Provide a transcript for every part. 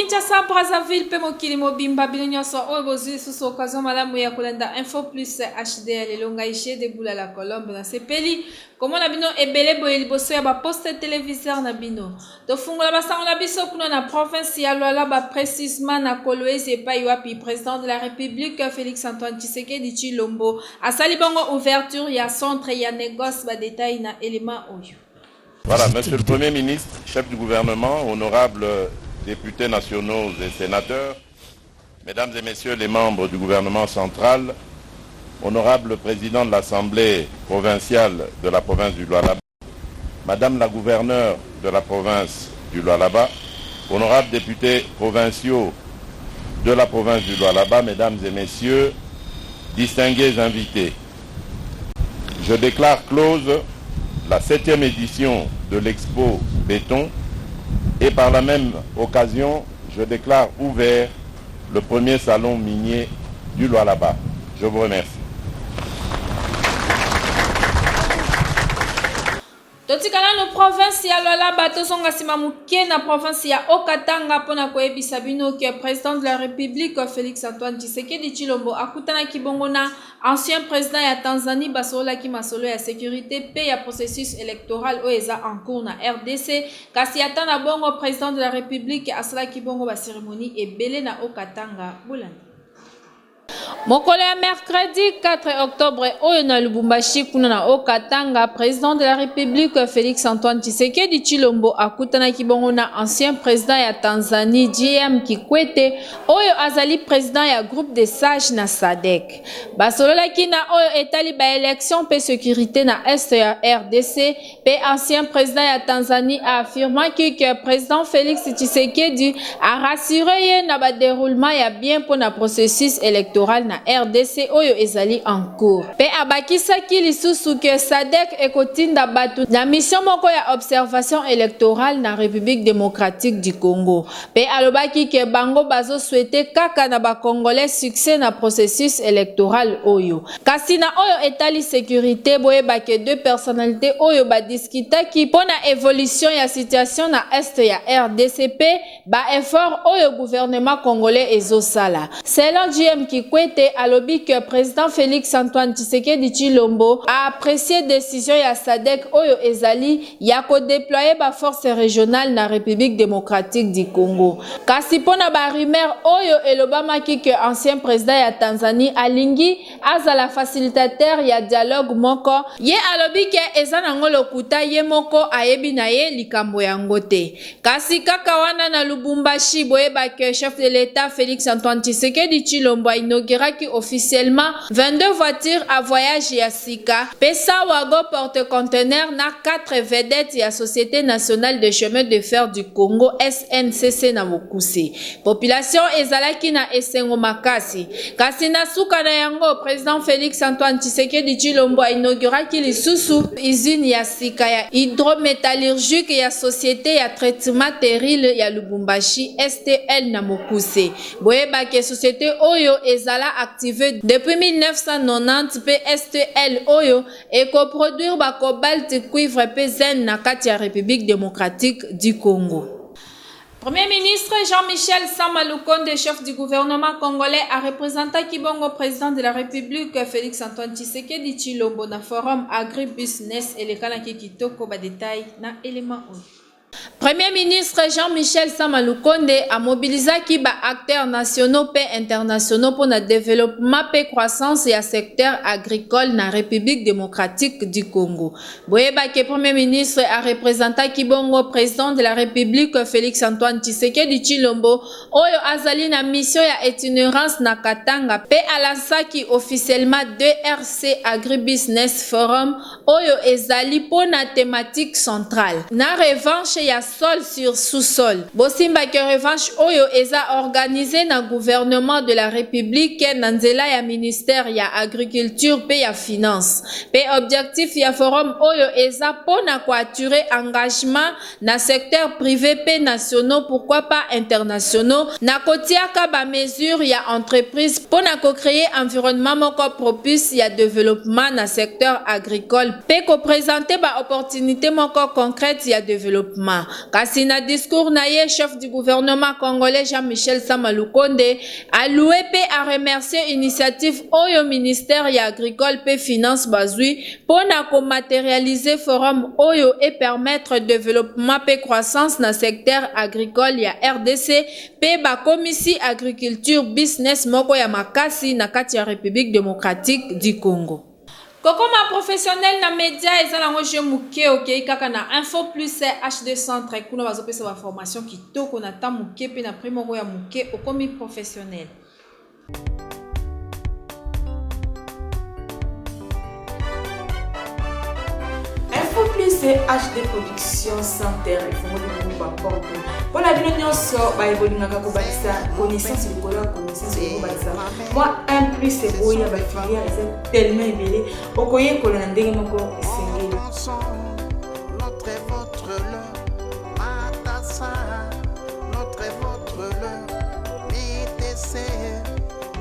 Kinshasa, Brazzaville, pe mokili mobimba bilonyoso oyo bozwi susu occasion malamu ya kolanda Info Plus HD ya lelonga ishe de bula la Colombe na sepeli komona bino ebele boye liboso ya ba poste téléviseur na bino tofungola basango na biso kuna na province ya Lualaba précisément na Kolwezi epai wapi président de la République Félix Antoine Tshisekedi Tshilombo asali bongo ouverture ya centre ya négoce ba détail na élément oyo. Voilà, Monsieur le Premier ministre, chef du gouvernement, honorables députés nationaux et sénateurs, mesdames et messieurs les membres du gouvernement central, honorable président de l'Assemblée provinciale de la province du Lualaba, madame la gouverneure de la province du Lualaba, honorables députés provinciaux de la province du Lualaba, mesdames et messieurs, distingués invités. Je déclare close la 7e édition de l'Expo Béton et par la même occasion, je déclare ouvert le premier salon minier du Lualaba. Je vous remercie. Totikala no province ya Lualaba tozonga sima muke na province ya Okatanga pona koyebisa bino ke président de la République Félix Antoine Tshisekedi Tshilombo akutana kibongo na ancien président ya Tanzanie basola ki masolo ya sécurité pe ya processus électoral oeza en cours na RDC kasi atana bongo président de la République asala kibongo ba cérémonie ebele na Okatanga bulani. Mokolo ya mercredi 4 octobre oyo na Lubumbashi kuna na Okatanga président de la République Félix Antoine Tshisekedi Tshilombo akutana kibongo na ancien président ya Tanzanie JM Kikwete oyo azali président ya groupe de sages na SADC basolola kina oyo etali ba élection pe sécurité na est ya RDC pe ancien président ya Tanzanie a affirmé que président Félix Tshisekedi a rassuré ye na ba déroulement ya bien pour na processus électoral na RDC oyo ezali en cours. Pe abakisaki lisusu ke SADC ekotinda batu na mission moko ya observation électorale na République démocratique du Congo. Pe alobaki ke bango bazo souhaiter kaka na ba Congolais succès na processus électoral oyo. Kasi na oyo etali sécurité boye ba ke deux personnalités oyo ba discutaki pona évolution ya situation na est ya RDCP ba effort oyo gouvernement congolais ezosala. Selon JM Kikwete alobi que président Félix Antoine Tshisekedi Tshilombo a apprécié décision ya SADC oyo ezali ya ko déployer ba force régionale na République démocratique du Congo. Kasi pona ba rumeur oyo elobamaki que ancien président ya Tanzanie alingi azala facilitateur ya dialogue moko ye alobi ke ezana ngolo kuta ye moko ayebi na ye likambo yango te. Kasi kaka wana na Lubumbashi boyeba que chef de l'État Félix Antoine Tshisekedi Tshilombo a inauguré officiellement 22 voitures à voyage ya sika pesa wago porte-conteneur na 4 vedettes ya Société nationale de chemin de fer du Congo SNCC na Mokuse. Population ezalaki na esengo makasi. Kasi na suka na yango président Félix Antoine Tshisekedi Tshilombo a inauguraki lisusu usine ya sika ya hydrométallurgique ya Société ya traitement terril ya Lubumbashi STL na Mokuse. Boyeba ke société oyo ezala activé depuis 1990 PSTL oyo et coproduire ba cobalt cuivre pe zen na kati ya République démocratique du Congo. Premier ministre Jean-Michel Sama Lukonde, chef du gouvernement congolais, a représenté Kibongo, président de la République Félix Antoine Tshisekedi Tshilombo na forum agribusiness et le kanaki kitoko ba détail na élément oyo. Premier ministre Jean-Michel Sama Lukonde a mobilisé qui ba acteurs nationaux et internationaux pour le développement et croissance et secteur agricole na République démocratique du Congo. Boyeba que Premier ministre a représenté Kibongo, président de la République Félix Antoine Tshisekedi Tshilombo oyo azali na mission ya itinérance na Katanga pe alasaki officiellement 2RC Agribusiness Forum oyo ezali pour na thématique centrale. Na revanche ya sol sur sous-sol. Bosimba ke revanche oyo eza organisé na gouvernement de la République na nzela ya ministère ya agriculture pe ya finance. Pe objectif ya forum oyo eza pona ko attirer engagement na secteur privé pe nationaux pourquoi pas internationaux na kotiaka ba mesure ya entreprise pona ko créer environnement moko propice ya développement na secteur agricole pe ko présenter ba opportunité moko concrète ya développement. gouvernement. Kasi na discours na ye, chef du gouvernement congolais Jean-Michel Sama Lukonde a loué et a remercié initiative Oyo ministère ya agricole et finance bazui pour na matérialiser forum Oyo et permettre développement et croissance dans secteur agricole ya RDC pe ba commission agriculture business moko ya makasi na kati ya République démocratique du Congo. Kokoma professionnel na média ezala je muke ok kaka na info plus HD centre kuna bazopesa ba formation kitoko na ta muke pe na primo ya muke okomi professionnel. Info plus HD production centre il faut pour la vie nyonso ba ebolingaka ko batisa connaissance likolo connaissance ko batisa moi un plus c'est boya ba filière c'est tellement ébélé okoye ko na ndenge moko esengeli notre et votre leur matassa notre et votre leur BTC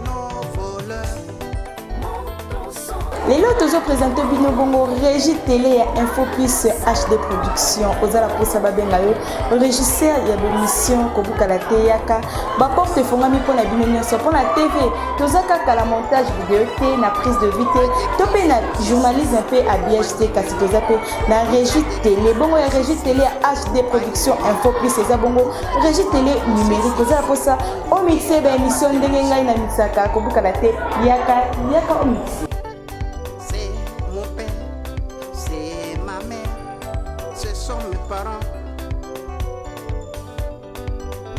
nos voleurs. Les lots toujours présentés Bino Bongo Régie Télé et Info Plus HD Production. Ozala Posa Babengayo, régisseur de l'émission Kobuka la Teyaka. Porte Fongami pour la Bino pour la TV. Tozaka la montage vidéo, na prise de vite. Topé na journaliste un peu à BHT, kasi Tozape na Régie Télé. Bongo ya Régie Télé HD Production Info Plus et Bongo Régie Télé numérique. Ozala Posa au mixé ba émission ndengenga na mixaka Kobuka la Teyaka au mixé. Parents,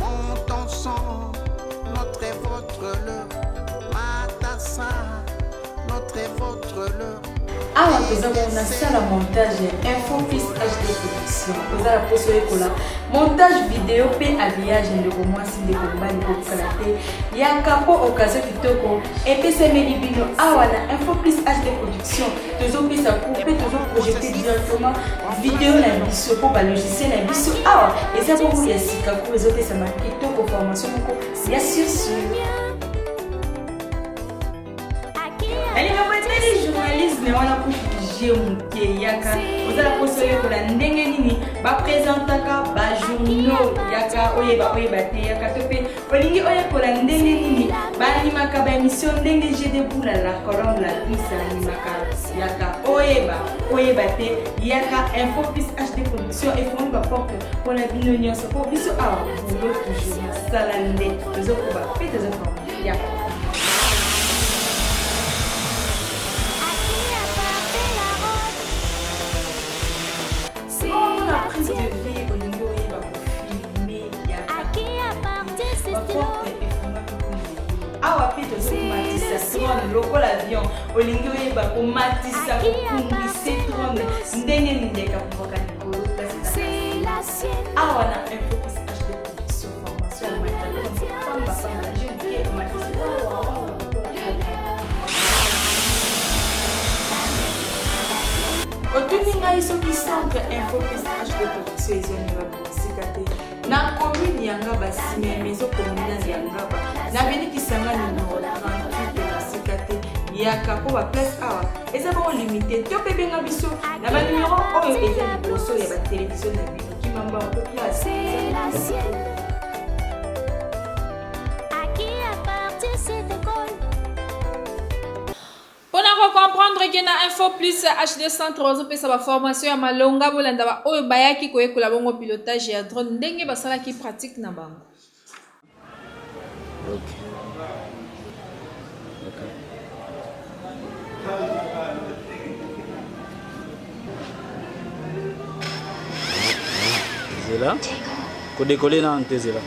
mon sang, notre et votre leur, matassa, notre et votre leur. Awa tozala na sala montage Info Plus HD Production. Tozala poso ekola montage vidéo pe habillage ndeko mwasi ndeko mbali ko kalate ya kapo occasion kitoko epesemeli bino awa na Info Plus HD Production. Tozopesa couper tozo projeter directement vidéo na biso po ba logiciel na biso awa eza po ya sika ko ezopesa ma kitoko formation moko ya sur Ali mapateli journaliste ne wana kushije muke yaka ozala posoye kola ndenge nini ba présentaka ba journaux yaka oyeba te yaka tope olingi oye kola ndenge nini ba animaka ba émission ndenge j'ai debout la colonne la glisse animaka yaka oyeba te yaka Info Plus HD Production et fond ba porte pour la bino nyonso pour biso awa boulot toujours salande tozokuba pe tozokuba yaka. Prise de vie au niveau où il va filmer, il y a awa pito matisa trône loko l'avion olingi oyeba ko matisa ko kumbise trône ndenge ndeka kuvoka likolo awa na Info Plus HD Production formation ya matériel pamba pamba jeune qui matisa otuninga iso ki centre Info Plus HD Production ezonela publicité na commune yanga basime maison communale yanga na beni kisanga numéro 38 publicité yaka po ba place awa eza ba limité to pebenga biso na ba numéro oyo eza liboso ya ba télévision na bino kimamba ko place Pour comprendre que na Info Plus HD Centre ozopesa ba formation ya malonga bolanda ba oyo bayaki koyekola bongo pilotage ya drone ndenge basala ki pratique na bango. Zela ko décoller na antezela.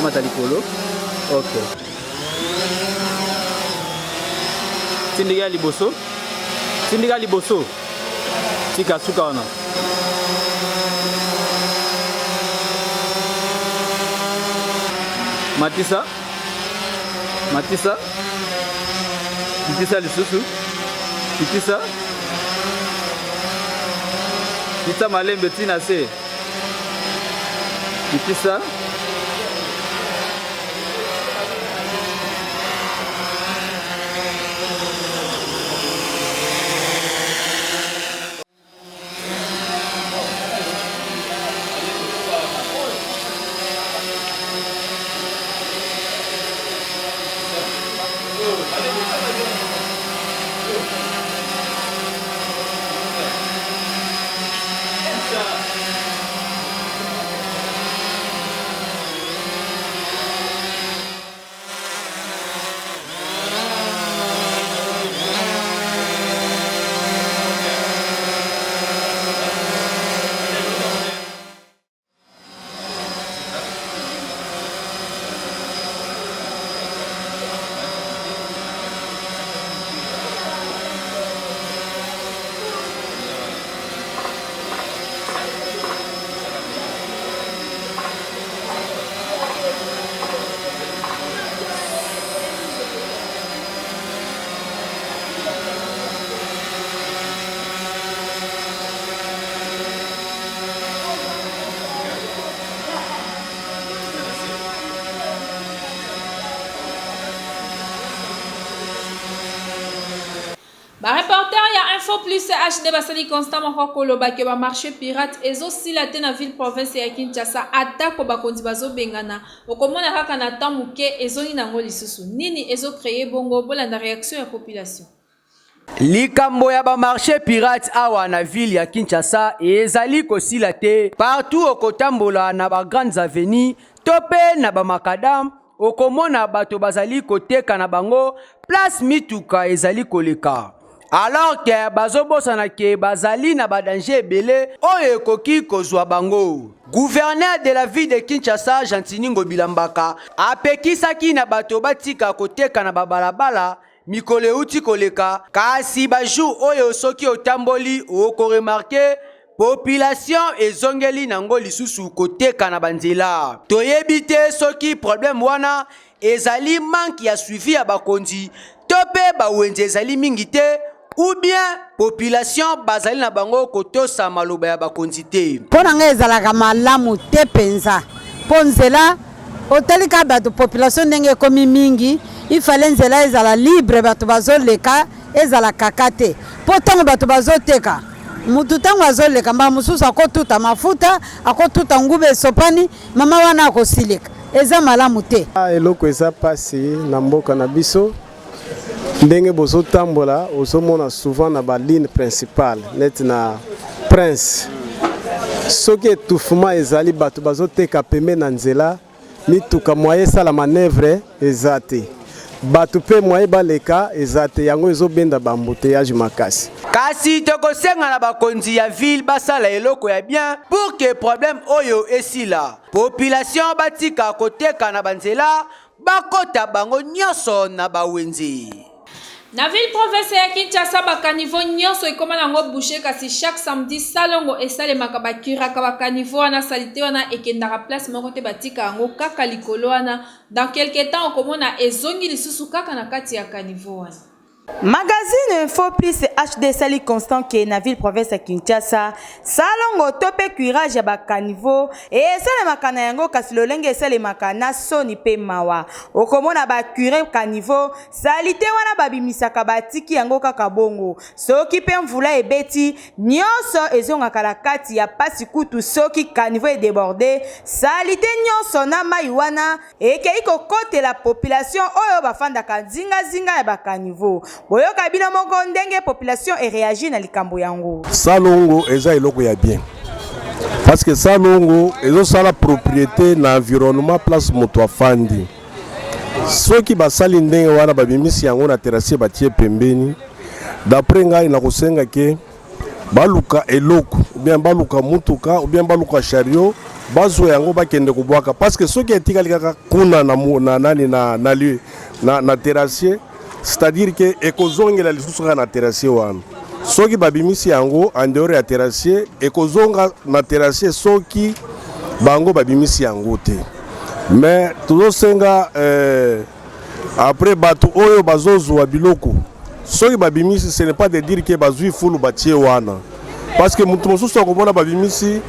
Mata likolo. Ok. Tindiga liboso. Tika suka wana. Matisa. Pitisa lisusu. Pitisa malembe tina se. Pitisa. Ba reporter ya Info Plus HD basali constant moko koloba ke ba marché pirate ezo silate na ville province ya Kinshasa atako bakonzi bazo bengana okomona kaka na tamuke ezo ni nango lisusu nini ezo créer bongo bolanda réaction ya population. Likambo ya ba marché pirate awa na ville ya Kinshasa ezali kosila te partout okotambola na ba grandes avenues tope na ba makadam okomona bato bazali koteka na bango place mituka ezali koleka alors que bazobosana ke bazali na ba danger ebele oyo ekoki kozwa bango. Gouverneur de la ville de Kinshasa Jantiningo Bilambaka apekisaki na bato batika koteka na babalabala mikole uti koleka kasi bajou oyo soki otamboli oko remarquer population ezongeli nango lisusu koteka na banzela. Toyebi te soki problème wana ezali manque ya suivi ya bakonzi tope bawenze ezali mingi te ou bien population bazali na bango kotosa maloba ya bakonzi te. Pona nga ezalaka malamu te penza po nzela otalika bato population ndenge ekomi mingi ifale nzela ezala libre bato bazoleka ezala kaka te po ntango bato bazoteka mutu ntango azoleka mba mosusu akotuta mafuta akotuta ngube esopani mama wana akosileka eza malamu te. Eloko eza pasi na mboka na biso ndenge bozotambola ozomona souvent na baline principale neti na prince soki etouffement ezali bato bazoteka pembe na nzela mituka moye esala manevre eza te bato pe moye baleka eza te yango ezobenda bambuteyage makasi. Kasi tokosenga na bakonzi ya ville basala eloko ya bien pour que problème oyo esila population batika koteka na banzela bakota bango nyonso na bawenzi. Na ville province ya Kinshasa bakanivo nyonso ekoma nango boucher kasi chaque samedi salongo esalemaka bakiraka bakanivo wana salite wana ekendaka place moko te batika yango kaka likolo wana dans quelque temps okomona ezongi lisusu kaka na kati ya kanivo wana. Magazine Info Plus HD sali constant ke na ville province ya Kinshasa salongo tope cuirage ya bakanivo esale makana yango kasi lolenge esale makana soni pe mawa okomona ba cuire kanivo salite wana babimisaka batiki yango kaka bongo soki pe mvula ebeti nyonso ezongaka na kati ya pasi kutu soki kanivo débordé salite nyonso na mai wana ekei kokotela population oyo bafandaka zinga ya bakanivo. Boyoka bino moko ndenge population e réagit na likambo yango. Salongo eza eloko ya bien. Parce que salongo ezo sala propriété na environnement place moto afandi. Soki basali ndenge wana babimisi yango na terrasse batie pembeni. D'après ngai na kosenga ke baluka eloko ou bien baluka mutuka ou bien baluka chariot bazwa yango bakende kobwaka parce que soki etikali kaka kuna na nani na terrasse c'est-à-dire que ekozongela lisusu na terrasse wana soki babimisi yango en dehors ya terrasse ekozonga na terrasse soki bango babimisi yango te mais tozosenga après bato oyo bazozwa biloko soki babimisi ce n'est pas de dire que bazwi fulu batie wana parce que mutu mosusu akomona babimisi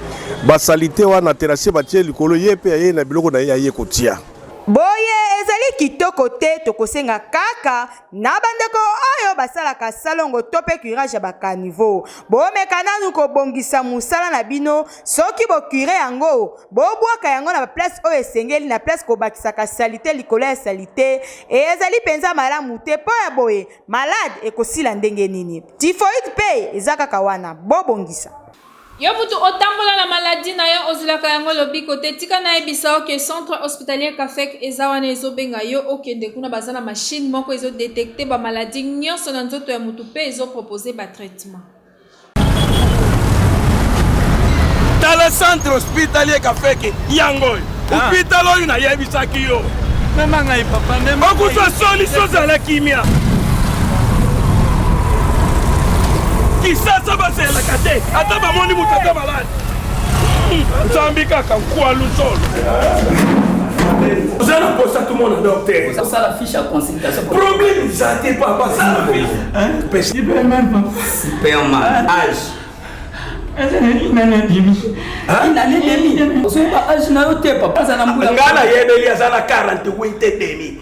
basalite wana terrasse batie likolo ye pe ye na biloko na ye kotia. Boye ezali kitoko te tokosenga kaka na bandeko oyo basalaka salongo tope cuirage ya bakanivo bomeka nanu kobongisa musala na bino soki bokure yango bobwaka yango na place oyo esengeli na place kobakisaka salite likolo ya salite ezali penza malamu te po ya boye malade ekosila ndenge nini typhoid pe eza kaka wana bobongisa. Yo mutu otambola na maladie na yo ozulaka yango lobi kote tika na ebisa oke centre hospitalier Kafek eza wana ezobenga yo okende kuna baza na machine moko ezo détecter ba maladie nyonso na nzoto ya mutu pe ezo proposer ba traitement. Dans le centre hospitalier Kafek yango hôpital oyo na yebisaki yo mema ngai papa mema okusa solution za la kimia kisasa basela kate ata bamoni mutaka malade nzambi kaka kwa lusolo vous allez poser tout le monde docteur ça la fiche à consultation problème ça t'es pas ça hein super même super mal âge ngana yebeli azala 40 winte demi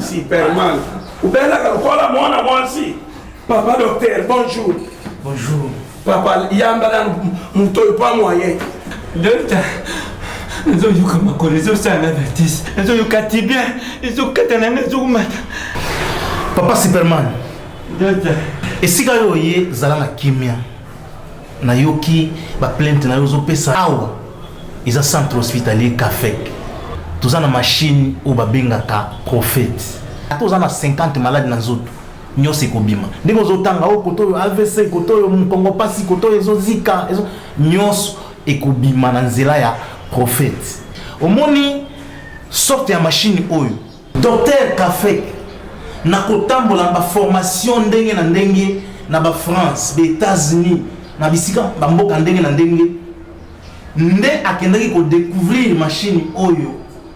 Superman. Papa docteur, bonjour. Bonjour. Papa, yamba muto pas moyen. Docteur, nous avons eu comme connaissance ça la bêtise. Nous avons eu katibia, ils ont katana mata. Papa Superman. Docteur. Et si kayo ye zala na kimia. Na yoki ba plainte na yozo pesa awa. Isa centre hospitalier Kafek. Tous na machine ou ba bengaka prophète. Tous na 50 malades na zoto. Nyose kobima. Ndenge ozotanga o koto AVC koto yo mkongo pasi koto ezo zika ezo nyos ekobima na nzela ya prophète. Omoni sorte ya machine oyo. Docteur Kafek na kotambola ba formation ndenge na ndenge na ba France, ba États-Unis, na bisika ba mboka ndenge na ndenge. Nde akendaki ko découvrir machine oyo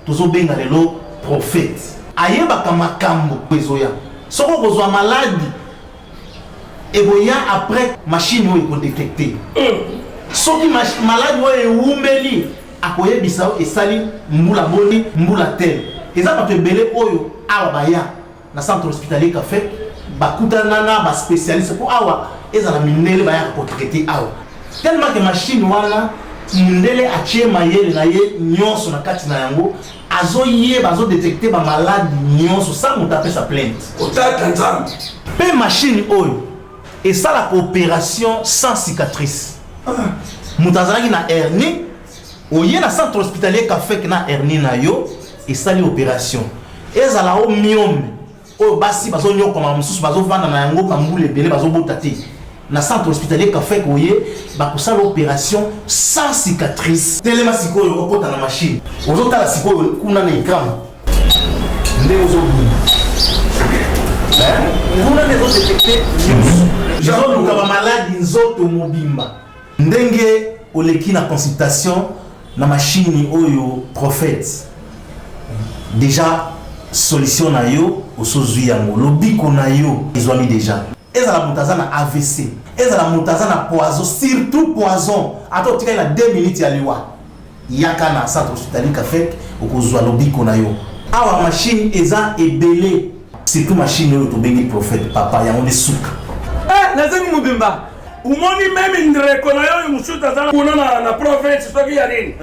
tozo benga lelo prophète. Ayeba kama kambo ezoya. Soko kozwa malade eboya après machine oyo ko détecter. Soki malade oyo ewumbeli akoyebisa esali mbula boni mbula tel. Eza ba tebele oyo awa baya na centre hospitalier Kafek bakutana na ba spécialiste pour awa eza na minele baya ko traiter awa. Tellement que machine wana mundele achie mayele na ye nyonso na kati na yango azoye bazo détecter ba malade nyonso sans mo taper sa plainte. Otaka nzambe. Pe machine oyo et ça la coopération sans cicatrice. Mutazaki na hernie oye na centre hospitalier Kafek na hernie na yo et ça l'opération. Ezala o myome o basi bazo nyoko ma mususu bazo vanda na yango kambule belé bazo botate. Na centre hospitalier Kafek oye bakosa l'opération sans cicatrice. Telema sikoyo okota na machine. Ozota la sikoyo kuna na écran. Ndé ozobuni. Kuna nezo détecter Jean luka ba malade nzoto mobimba. Ndenge oleki na consultation na machine oyo prophète. Déjà solution na yo osozwi yango lobiko na yo ezwami déjà. Ezala mutazana AVC, ezala mutazana poison, surtout poison. Ato tika na 2 minutes ya liwa. Yaka na centre hospitalier Kafek okozwa lobiko na yo. Awa machine eza ebele. Surtout machine oyo to bengi prophète papa ya on suka. Nazemi mubimba. Umoni meme ndreko na yo musuta zana kuna na province soki ya nini?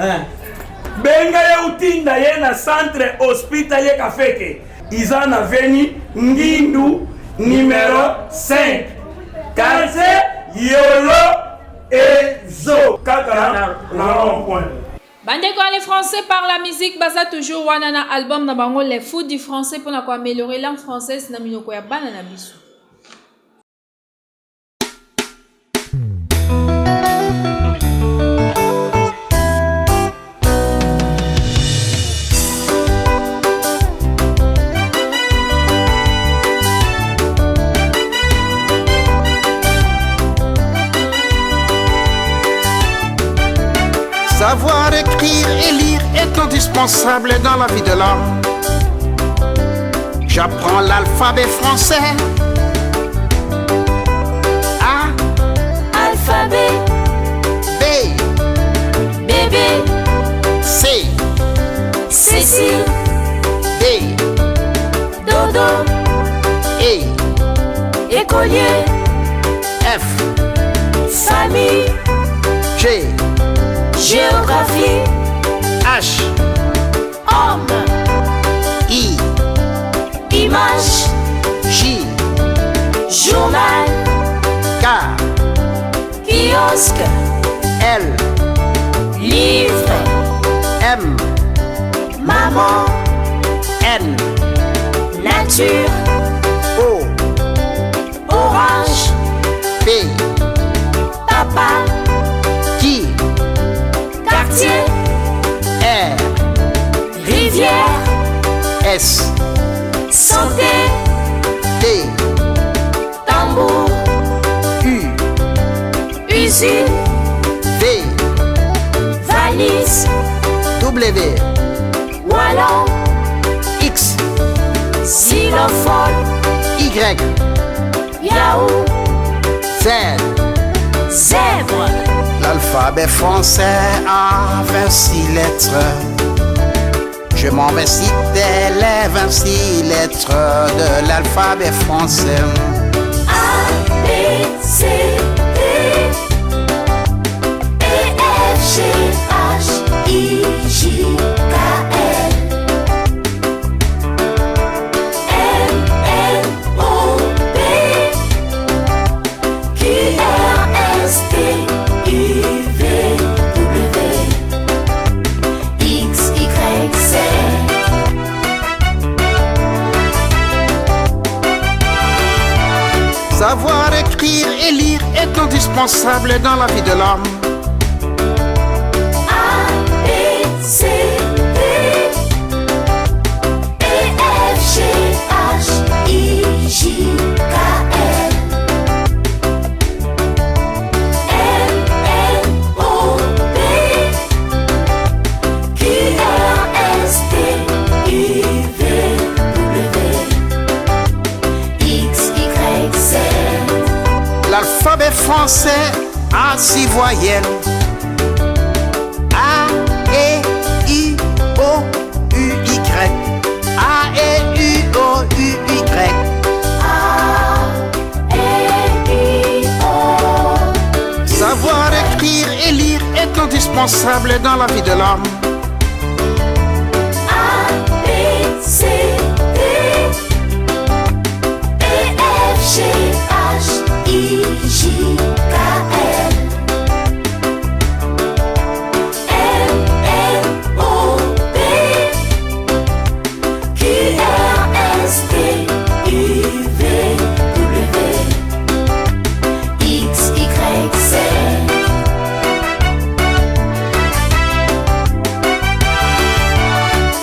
Benga ya utinda ye na centre hospitalier Kafeke. Iza na veni Ngindu numéro 5. Quartier Yolo Ezo. Kaka na rond-point. Bandeko les Français par la musique baza toujours wanana album na bango les fous du français pour na ko améliorer langue française na minoko ya bana na biso. Savoir écrire et lire est indispensable dans la vie de l'homme. J'apprends l'alphabet français. A. Alphabet. B. Bébé. C. Cécile. D. Dodo. E. Écolier. F. Famille. G. Géographie. H. Homme. I. Image. J. Journal. K. Kiosque. L. Livre. M. Maman. N. Nature. O. Orange. P. Papa. Q. Quartier. R. Rivière. S. Santé. T. Tambour. U. Usine. V. Valise. W. Wallon. X. Xylophone. Y. Yahoo. Z. Zèbre. L'alphabet français a 26 lettres. Je m'en vais citer les 26 lettres de l'alphabet français. A, B, C, D, E, F, G, H, I, J, K, L, M, N, O, P, Q, R, S, T, U, V, W, X, Y, Z. Savoir écrire et lire est indispensable dans la vie de l'homme. A, B, C, D, E, F, G, H, I, J, K, L, M, N, O, P, Q, R, S, T, U, V, W, X, Y, Z. L'alphabet français a 6 voyelles. A, E, I, O, U, Y. A, E, I, O, U, Y. A, E, I, O. Savoir écrire et lire est indispensable dans la vie de l'homme. A, B, C, D, E, F, G, H, I, J, K, L, M, N, O, P, Q, R, S, T, U, V, W, X, Y, Z.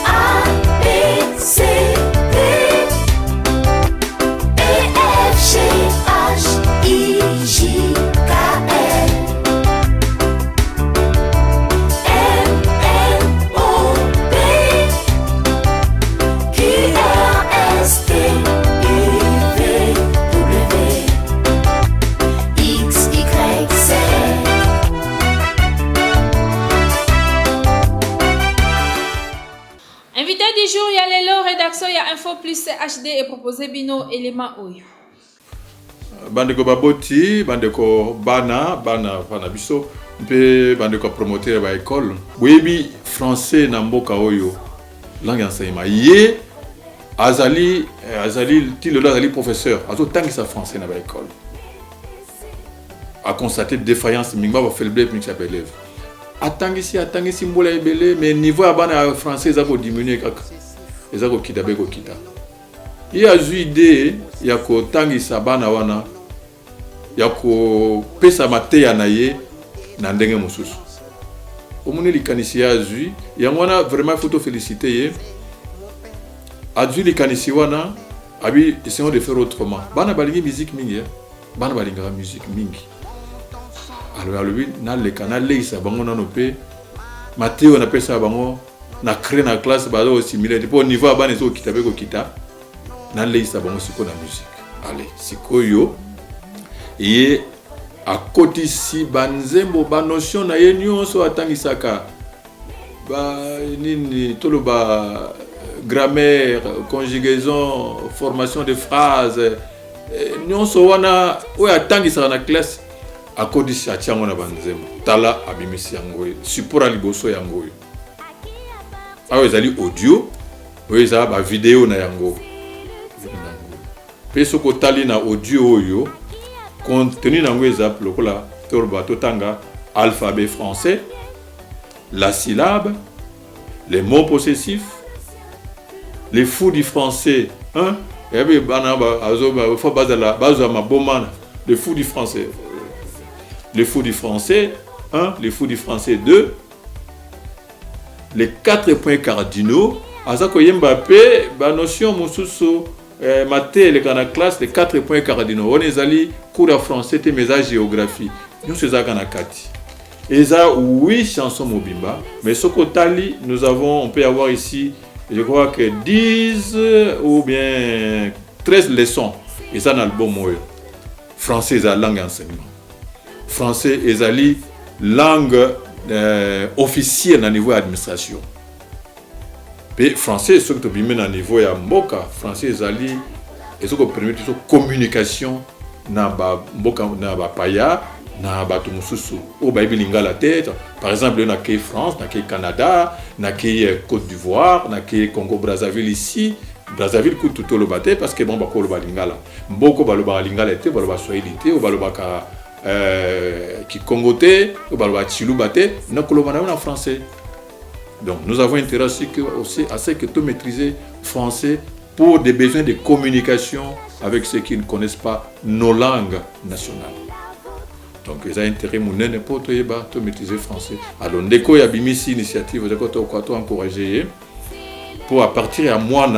A, B, C, D, E, F, G, H, I, J, K, L, M, N, O, P, Q, R, S, T, U, V, W, X, Y, Z. Invité du jour, il y a lelo rédaction, il y a Info Plus HD et proposé bino élément oyo. Bandeko baboti, bandeko bana biso, mpe bandeko promoteur ba école. Boyebi français na mboka oyo, langue enseignement. Ye azali tilo azali professeur, azo tangisa français na ba école. A constaté défaillance mingba ba faiblesse mix ba élève. Atangisi mbola ebele, mais niveau ya bana français za ko diminuer kaka. Eza ko kita be ko kita. Il y a une idée, il y a ko tangisa bana wana, il y a ko pesa mateya na ye na ndenge mususu. Omoni likanisi ya azui, yangwana vraiment faut te féliciter ye. Azui likanisi wana abi essayons de faire autrement. Bana balingi musique mingi, bana balinga musique mingi. Alors lui na le canal leisa bango na nope Mathéo na pesa bango na créer na classe bazo similaire pour niveau bana zo kitabe ko kita. Na leisa bango siko na musique. Allez, siko yo ye akoti si banzembo ba notion na ye nyonso atangisaka ba nini toloba grammaire, conjugaison, formation de phrases nyonso wana oya atangisaka na classe akoti si atiango na banzembo tala abimisi yango support liboso yango ayo ezali audio oyo eza ba vidéo na yango. Pe soko tali na audio oyo contenu nango ezap lokola torba totanga alphabet français, la syllabe, les mots possessifs, les fous du français, hein? Et bien banaba azoba faut bazala bazama bomana les fous du français. Les fous du français 1, les fous du français 2, les 4 points cardinaux, azako yemba pe ba notion mususu maté le kana classe les 4 points cardinaux. On ezali cours de français te message géographie. Nous c'est ça kana kati. Et ça, 8 chansons Mobimba. Mais ce côté, on peut avoir ici, je crois que 10 ou bien 13 leçons. Et ça, dans l'album, français est la langue enseignement. Français est la langue officielle au niveau de l'administration. Et français, ce que tu as au niveau de Mboka, français est et ce qui permet de communication dans le paya, dans le mususu. Au Lingala tête, par exemple, dans le France, dans le Canada, dans la Côte d'Ivoire, dans le Congo-Brazzaville ici. Brazzaville coûte tout le bâté parce que bon, le Lingala. Beaucoup de Lingala était, le Swahili était, le Congoté, le Chilubate, nous en français. Donc nous avons intérêt aussi à ce que tu maîtrises français pour des besoins de communication avec ceux qui ne connaissent pas nos langues nationales. Donc ils ont intérêt pour maîtriser français. Alors ndeko ya bimisi initiative de quoi encourager pour à partir à moi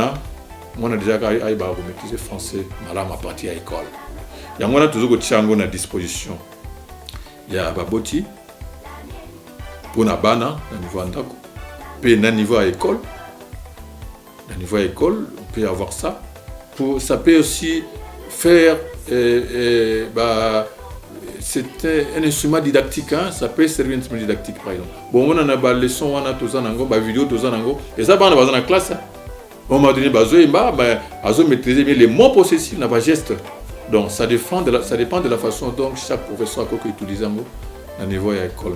déjà maîtriser français à partir à l'école. Il y a toujours que à disposition. Il y a baboti pour na bana au niveau andako. Puis au niveau à l'école. Au niveau à l'école, on peut avoir ça. Ça peut aussi faire c'est un instrument didactique, hein? Ça peut servir un instrument didactique par exemple. Bon, on a des leçons, on a tous des vidéos, et ça, on a dans la classe. On m'a donné maîtriser les mots possessifs, les gestes. Donc ça dépend de la façon dont chaque professeur a utilisé au niveau de l'école.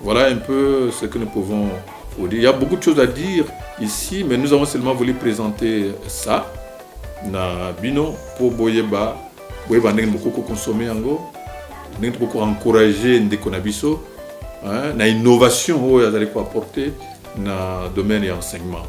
Voilà un peu ce que nous pouvons vous dire. Il y a beaucoup de choses à dire ici, mais nous avons seulement voulu présenter ça. Na bino pour boyeba beaucoup consommer beaucoup encourager ndekonabiso na innovation où ils allaient apporter na domaine et enseignement.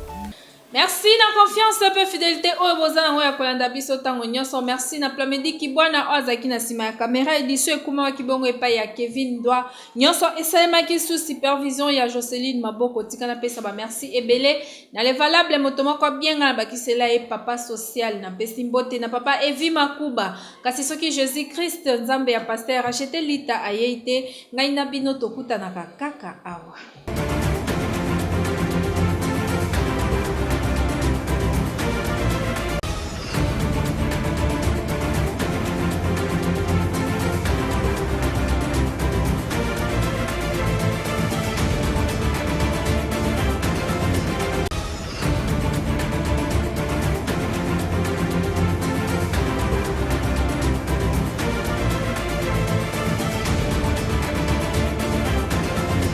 Merci na confiance peu fidélité oyo bozana ngoya kolanda biso tango nyonso. Merci na Plamedi Kibwana Ozaki na sima ya caméra édition ekuma kibongo epai ya Kevin Doa nyonso esalemaki sous supervision ya Joseline Maboko tikana pesa ba merci ebele na le valable motomo kwa bienga na bakisela e papa social na pesi mbote na papa Evi Makuba kasi soki Jésus Christ nzambe ya pasteur acheter lita ayeite ngai na bino tokuta na kaka awa.